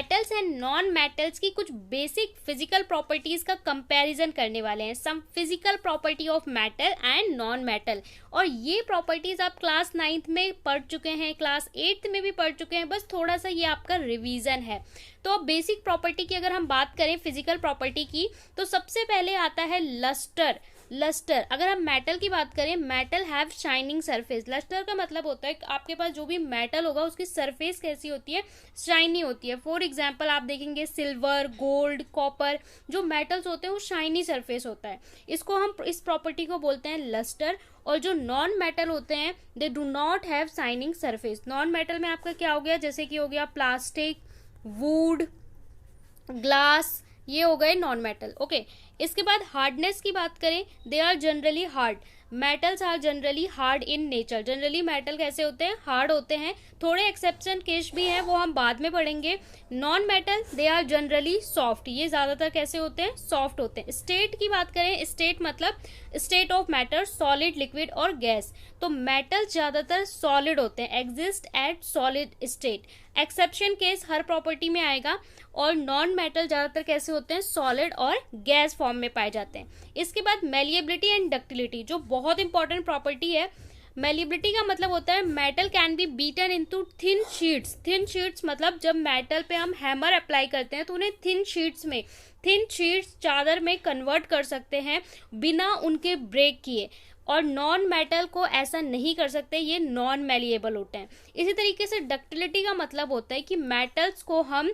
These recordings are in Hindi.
मेटल्स एंड नॉन मेटल्स की कुछ बेसिक फिजिकल प्रॉपर्टीज का कंपैरिजन करने वाले हैं, some physical property of metal and non metal. और ये प्रॉपर्टीज आप क्लास 9th में पढ़ चुके हैं, क्लास 8th में भी पढ़ चुके हैं, बस थोड़ा सा ये आपका रिवीजन है। तो अब बेसिक प्रॉपर्टी की अगर हम बात करें फिजिकल प्रॉपर्टी की, तो सबसे पहले आता है लस्टर। लस्टर, अगर हम मेटल की बात करें, metal have shining surface. Lustre का मतलब होता है कि आपके पास जो भी मेटल होगा उसकी सरफेस कैसी होती है, शाइनी होती है। फॉर एग्जांपल आप देखेंगे सिल्वर, गोल्ड, कॉपर, जो मेटल्स होते हैं वो शाइनी सरफेस होता है, इसको हम इस प्रॉपर्टी को बोलते हैं लस्टर। और जो नॉन मेटल होते हैं they do not have shining surface. Non metal में आपका क्या हो गया, जैसे कि हो गया प्लास्टिक, वुड, ग्लास, ये हो गए नॉन मेटल। ओके, इसके बाद हार्डनेस की बात करें, they are generally hard. Metals are generally hard in nature. Generally metal कैसे होते हैं, हार्ड होते हैं। थोड़े एक्सेप्शन केस भी हैं, वो हम बाद में पढ़ेंगे। Non metal they are generally soft, ये ज्यादातर कैसे होते हैं, सॉफ्ट होते हैं। स्टेट की बात करें, स्टेट मतलब state of matter, solid, liquid और गैस। तो मेटल्स ज्यादातर सॉलिड होते हैं, exist at solid state. Exception case her property में आएगा। और नॉन मेटल ज्यादातर कैसे होते हैं, सॉलिड और गैस फॉर्म में पाए जाते हैं। इसके बाद मेलिएबिलिटी एंड डक्टिलिटी, जो बहुत इंपॉर्टेंट प्रॉपर्टी है। मेलिएबिलिटी का मतलब होता है metal can be beaten into thin sheets. Thin sheets मतलब जब मेटल पे हम हैमर अप्लाई करते हैं तो उन्हें थिन शीट्स चादर में कन्वर्ट कर सकते हैं बिना उनके ब्रेक किए। और नॉन मेटल को ऐसा नहीं कर सकते, ये नॉन मेलिएबल होते हैं। इसी तरीके से डक्टिलिटी का मतलब होता है कि मेटल्स को हम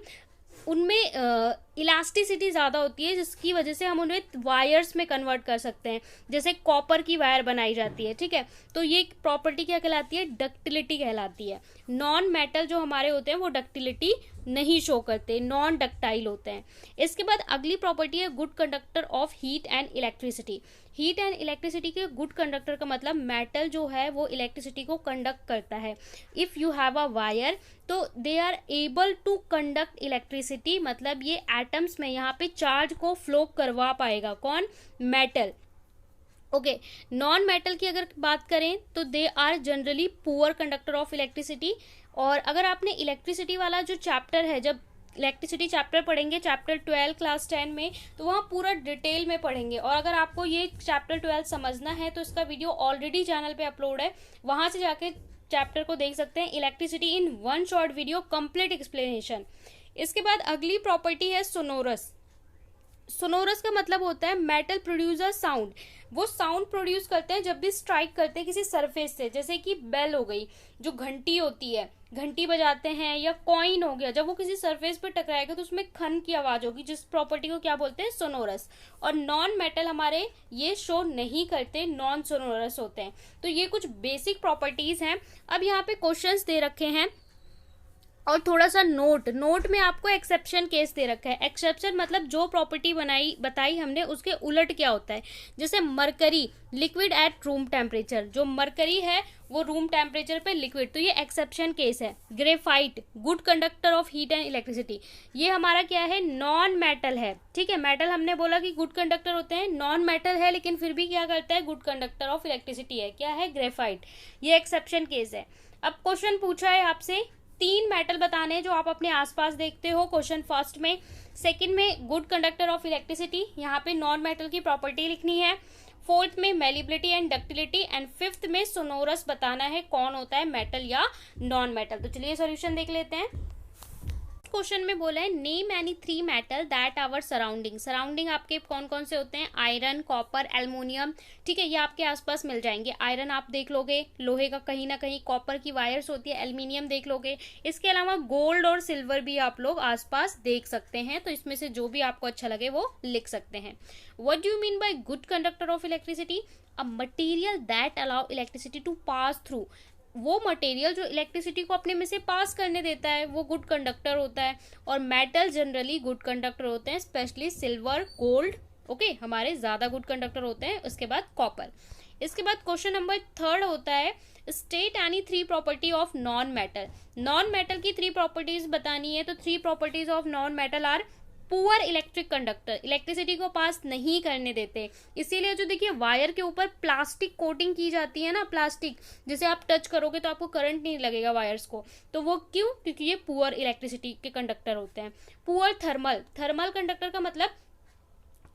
उनमें इलास्टिसिटी ज़्यादा होती है, जिसकी वजह से हम उन्हें वायर्स में कन्वर्ट कर सकते हैं, जैसे कॉपर की वायर बनाई जाती है, ठीक है। तो ये प्रॉपर्टी क्या कहलाती है, डक्टिलिटी कहलाती है। नॉन मेटल जो हमारे होते हैं वो डक्टिलिटी नहीं शो करते, नॉन डक्टाइल होते हैं। इसके बाद अगली प्रॉपर्टी है good conductor of heat and electricity. Heat and electricity के गुड कंडक्टर का मतलब मेटल जो है वो इलेक्ट्रिसिटी को कंडक्ट करता है। If you have a wire तो they are able to conduct electricity, मतलब ये एटम्स में यहाँ पे चार्ज को फ्लो करवा पाएगा, कौन, मेटल। ओके, नॉन मेटल की अगर बात करें तो they are generally poor conductor of electricity. और अगर आपने इलेक्ट्रिसिटी वाला जो चैप्टर है, जब इलेक्ट्रिसिटी चैप्टर पढ़ेंगे चैप्टर 12 क्लास 10 में, तो वहाँ पूरा डिटेल में पढ़ेंगे। और अगर आपको ये चैप्टर 12 समझना है तो इसका वीडियो ऑलरेडी चैनल पे अपलोड है, वहाँ से जाके चैप्टर को देख सकते हैं। Electricity in one short video, complete explanation. इसके बाद अगली प्रॉपर्टी है सोनोरस। सोनोरस का मतलब होता है मेटल प्रोड्यूसर साउंड। वो साउंड प्रोड्यूस करते हैं जब भी स्ट्राइक करते हैं किसी सरफेस से, जैसे कि बेल हो गई, जो घंटी होती है, घंटी बजाते हैं, या कॉइन हो गया, जब वो किसी सरफेस पे टकराएगा तो उसमें खन की आवाज होगी, जिस प्रॉपर्टी को क्या बोलते हैं, सोनोरस। और नॉन मेटल हमारे ये शो नहीं करते, नॉन सोनोरस होते हैं। तो ये कुछ बेसिक प्रॉपर्टीज हैं। अब यहाँ पे क्वेश्चंस दे रखे हैं और थोड़ा सा नोट में आपको एक्सेप्शन केस दे रखा है। एक्सेप्शन मतलब जो प्रॉपर्टी बताई हमने उसके उलट क्या होता है। जैसे mercury liquid at room temperature, जो मरकरी है वो रूम टेम्परेचर पे लिक्विड, तो ये एक्सेप्शन केस है। Graphite good conductor of heat and electricity, ये हमारा क्या है, नॉन मेटल है, ठीक है। मेटल हमने बोला कि गुड कंडक्टर होते हैं, नॉन मेटल है लेकिन फिर भी क्या करता है, गुड कंडक्टर ऑफ इलेक्ट्रिसिटी है, क्या है, ग्रेफाइट। ये एक्सेप्शन केस है। अब क्वेश्चन पूछा है आपसे, 3 मेटल बताने हैं जो आप अपने आसपास देखते हो, क्वेश्चन फर्स्ट में। सेकंड में गुड कंडक्टर ऑफ इलेक्ट्रिसिटी, यहाँ पे नॉन मेटल की प्रॉपर्टी लिखनी है। फोर्थ में malleability and ductility, and fifth में सोनोरस बताना है कौन होता है, मेटल या नॉन मेटल। तो चलिए सॉल्यूशन देख लेते हैं। क्वेश्चन में बोला है name any 3 metal that our surrounding. Surrounding आपके कौन कौन से होते हैं, आयरन, कॉपर, एल्युमिनियम, ठीक है, ये आपके आसपास मिल जाएंगे। आयरन आप देख लोगे, लोहे का कहीं ना कहीं, कॉपर की वायर्स होती है, एल्युमिनियम देख लोगे। इसके अलावा गोल्ड और सिल्वर भी आप लोग आसपास देख सकते हैं, तो इसमें से जो भी आपको अच्छा लगे वो लिख सकते हैं। What do you mean by good conductor of electricity, a material that allow electricity to pass through. वो मटेरियल जो इलेक्ट्रिसिटी को अपने में से पास करने देता है वो गुड कंडक्टर होता है। और मेटल जनरली गुड कंडक्टर होते हैं, स्पेशली सिल्वर, गोल्ड, ओके, हमारे ज्यादा गुड कंडक्टर होते हैं। उसके बाद कॉपर। इसके बाद क्वेश्चन नंबर 3 होता है state any 3 property of non metal. Non metal की 3 प्रॉपर्टीज बतानी है, तो 3 properties of non metal are poor electric conductor, electricity को पास नहीं करने देते, इसीलिए जो देखिए वायर के ऊपर प्लास्टिक कोटिंग की जाती है ना, प्लास्टिक जिसे आप टच करोगे तो आपको करंट नहीं लगेगा वायर्स को, तो वो क्यों, क्योंकि ये पुअर इलेक्ट्रिसिटी के कंडक्टर होते हैं। पुअर थर्मल, थर्मल कंडक्टर का मतलब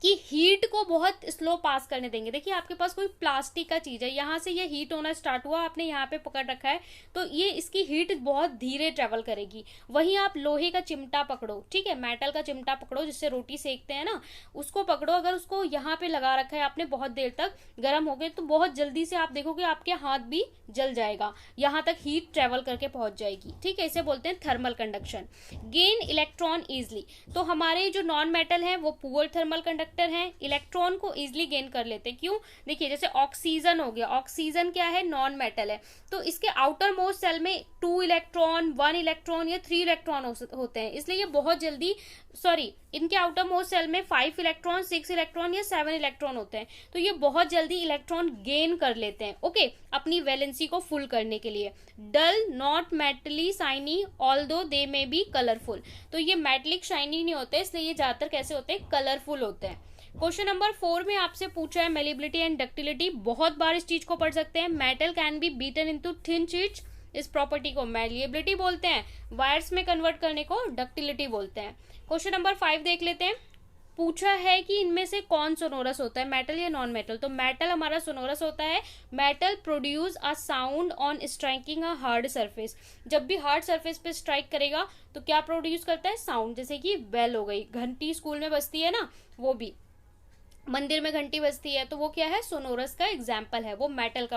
कि हीट को बहुत स्लो पास करने देंगे। देखिए आपके पास कोई प्लास्टिक का चीज है, यहाँ से ये हीट होना स्टार्ट हुआ, आपने यहाँ पे पकड़ रखा है, तो ये इसकी हीट बहुत धीरे ट्रेवल करेगी। वहीं आप लोहे का चिमटा पकड़ो, ठीक है, मेटल का चिमटा पकड़ो जिससे रोटी सेकते हैं ना, उसको पकड़ो, अगर उसको यहाँ पे लगा रखा है आपने बहुत देर तक, गर्म हो गए तो बहुत जल्दी से आप देखोगे आपके हाथ भी जल जाएगा, यहाँ तक हीट ट्रेवल करके पहुंच जाएगी, ठीक है, इसे बोलते हैं thermal conduction. Gain electron easily, तो हमारे जो नॉन मेटल है वो पुअर थर्मल कंडक्टर हैं, इलेक्ट्रॉन को इजिली गेन कर लेते हैं। क्यों, देखिए जैसे ऑक्सीजन हो गया, ऑक्सीजन क्या है, नॉन मेटल है, तो इसके आउटर मोस्ट सेल में 2 इलेक्ट्रॉन, 1 इलेक्ट्रॉन या 3 इलेक्ट्रॉन होते हैं, इसलिए ये बहुत जल्दी, सॉरी, इनके आउटर मोस्ट सेल में 5 इलेक्ट्रॉन, 6 इलेक्ट्रॉन या 7 इलेक्ट्रॉन होते हैं, तो ये बहुत जल्दी इलेक्ट्रॉन गेन कर लेते हैं, ओके, अपनी वैलेंसी को फुल करने के लिए। Dull, not metally shiny, although they may be colourful, तो ये मेटलिक शाइनी नहीं होते, इसलिए ये ज्यादातर कैसे होते हैं, कलरफुल होते हैं। क्वेश्चन नंबर 4 में आपसे पूछा है मेलिबिलिटी एंड डक्टिलिटी, बहुत बार इस चीज को पढ़ सकते हैं। Metal can be beaten into thin sheets, इस प्रॉपर्टी को मेलिएबिलिटी बोलते हैं, वायर्स में कन्वर्ट करने को डक्टिलिटी बोलते हैं। क्वेश्चन नंबर 5 देख लेते हैं। पूछा है कि इनमें से कौन सोनोरस होता है, मेटल या नॉन मेटल, तो मेटल हमारा सोनोरस होता है। Metal produce a sound on striking a hard surface, जब भी हार्ड सरफेस पे स्ट्राइक करेगा तो क्या प्रोड्यूस करता है, साउंड, जैसे कि बेल हो गई, घंटी स्कूल में बजती है ना, वो भी मंदिर में घंटी बजती है, तो वो क्या है, सोनोरस का एग्जाम्पल है, वो मेटल का